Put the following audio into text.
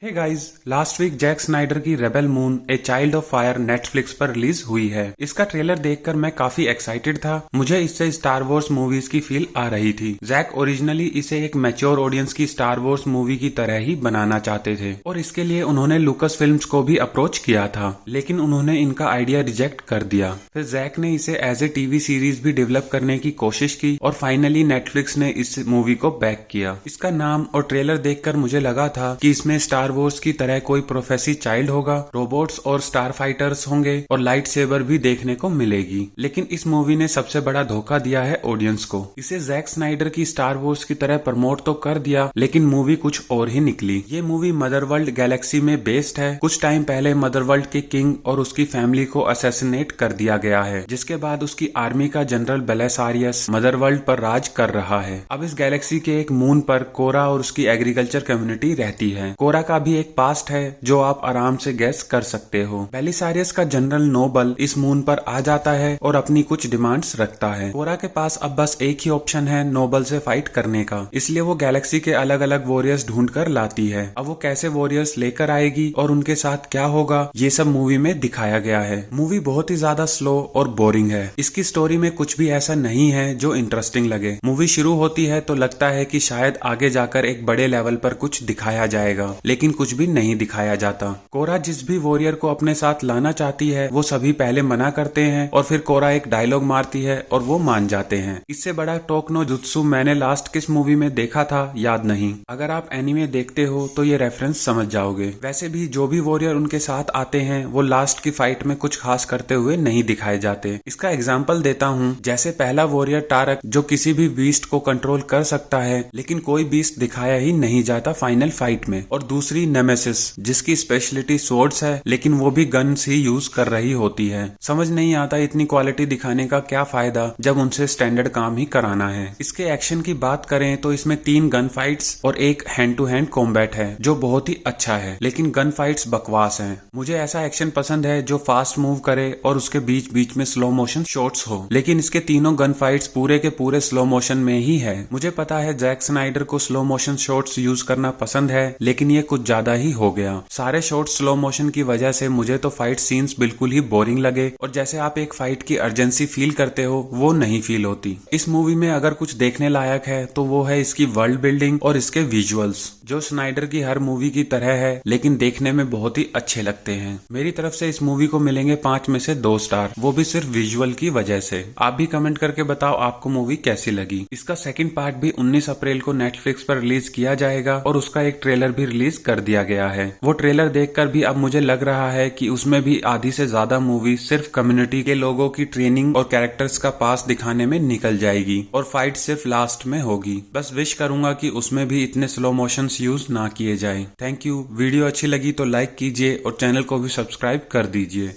हे guys, last week Zack Snyder की Rebel Moon a child of fire Netflix पर release हुई है। इसका ट्रेलर देखकर मैं काफी एक्साइटेड था। मुझे इससे स्टार वॉर्स मूवीज की फील आ रही थी। जैक ओरिजिनली इसे एक मैच्योर ऑडियंस की स्टार वॉर्स मूवी की तरह ही बनाना चाहते थे और इसके लिए उन्होंने लुकस फिल्म्स को भी अप्रोच किया था, लेकिन उन्होंने इनका आइडिया रिजेक्ट कर दिया। फिर जैक ने इसे एज ए टीवी सीरीज भी डेवलप करने की कोशिश की और फाइनली नेटफ्लिक्स ने इस मूवी को बैक किया। इसका नाम और ट्रेलर देखकर मुझे लगा था कि इसमें स्टार वॉर्स की तरह कोई प्रोफेसी चाइल्ड होगा, रोबोट्स और स्टार फाइटर्स होंगे और लाइट सेबर भी देखने को मिलेगी। लेकिन इस मूवी ने सबसे बड़ा धोखा दिया है ऑडियंस को। इसे जैक स्नाइडर की स्टार वॉर्स की तरह प्रमोट तो कर दिया, लेकिन मूवी कुछ और ही निकली। ये मूवी मदरवर्ल्ड गैलेक्सी में बेस्ड है। कुछ टाइम पहले मदरवर्ल्ड के किंग और उसकी फैमिली को असैसिनेट कर दिया गया है, जिसके बाद उसकी आर्मी का जनरल बेलेसारियस मदरवर्ल्ड पर राज कर रहा है। अब इस गैलेक्सी के एक मून पर कोरा और उसकी एग्रीकल्चर कम्युनिटी रहती है। कोरा का भी एक पास्ट है जो आप आराम से गैस कर सकते हो। बेलिसारियस का जनरल नोबल इस मून पर आ जाता है और अपनी कुछ डिमांड्स रखता है। कोरा के पास अब बस एक ही ऑप्शन है नोबल से फाइट करने का, इसलिए वो गैलेक्सी के अलग अलग वॉरियर्स ढूंढ कर लाती है। अब वो कैसे वॉरियर्स लेकर आएगी और उनके साथ क्या होगा, ये सब मूवी में दिखाया गया है। मूवी बहुत ही ज्यादा स्लो और बोरिंग है। इसकी स्टोरी में कुछ भी ऐसा नहीं है जो इंटरेस्टिंग लगे। मूवी शुरू होती है तो लगता है कि शायद आगे जाकर एक बड़े लेवल पर कुछ दिखाया जाएगा, लेकिन कुछ भी नहीं दिखाया जाता। कोरा जिस भी वॉरियर को अपने साथ लाना चाहती है वो सभी पहले मना करते हैं और फिर कोरा एक डायलॉग मारती है और वो मान जाते हैं। इससे बड़ा टोक नो जुत्सु मैंने लास्ट किस मूवी में देखा था याद नहीं। अगर आप एनिमे देखते हो तो ये रेफरेंस समझ जाओगे। वैसे भी जो भी वॉरियर उनके साथ आते हैं वो लास्ट की फाइट में कुछ खास करते हुए नहीं दिखाए जाते। इसका एग्जाम्पल देता हूँ, जैसे पहला वॉरियर टारक जो किसी भी बीस्ट को कंट्रोल कर सकता है, लेकिन कोई बीस्ट दिखाया ही नहीं जाता फाइनल फाइट में। और दूसरी नेमेसिस जिसकी स्पेशलिटी स्वॉर्ड्स है, लेकिन वो भी गन्स ही यूज कर रही होती है। समझ नहीं आता इतनी क्वालिटी दिखाने का क्या फायदा जब उनसे स्टैंडर्ड काम ही कराना है। इसके एक्शन की बात करें तो इसमें 3 गन फाइट्स और एक हैंड टू हैंड कॉम्बैट है जो बहुत ही अच्छा है, लेकिन गन फाइट्स बकवास हैं। मुझे ऐसा एक्शन पसंद है जो फास्ट मूव करे और उसके बीच बीच में स्लो मोशन शॉट्स हो, लेकिन इसके तीनों गन फाइट्स पूरे के पूरे स्लो मोशन में ही है। मुझे पता है जैक स्नाइडर को स्लो मोशन शॉट्स यूज करना पसंद है, लेकिन ये कुछ ज्यादा ही हो गया। सारे शॉट्स स्लो मोशन की वजह से मुझे तो फाइट सीन्स बिल्कुल ही बोरिंग लगे और जैसे आप एक फाइट की अर्जेंसी फील करते हो वो नहीं फील होती। इस मूवी में अगर कुछ देखने लायक है तो वो है इसकी वर्ल्ड बिल्डिंग और इसके विजुअल्स, जो स्नाइडर की हर मूवी की तरह है, लेकिन देखने में बहुत ही अच्छे लगते हैं। मेरी तरफ से इस मूवी को मिलेंगे 5 में से 2 स्टार, वो भी सिर्फ विजुअल की वजह से। आप भी कमेंट करके बताओ आपको मूवी कैसी लगी। इसका सेकंड पार्ट भी 19 अप्रैल को नेटफ्लिक्स पर रिलीज किया जाएगा और उसका एक ट्रेलर भी रिलीज कर दिया गया है। वो ट्रेलर देखकर भी अब मुझे लग रहा है कि उसमें भी आधी से ज्यादा मूवी सिर्फ कम्युनिटी के लोगों की ट्रेनिंग और कैरेक्टर्स का पास दिखाने में निकल जाएगी और फाइट सिर्फ लास्ट में होगी। बस विश करूंगा कि उसमें भी इतने स्लो मोशंस यूज ना किए जाए। Thank you. वीडियो अच्छी लगी तो लाइक कीजिए और चैनल को भी सब्सक्राइब कर दीजिए।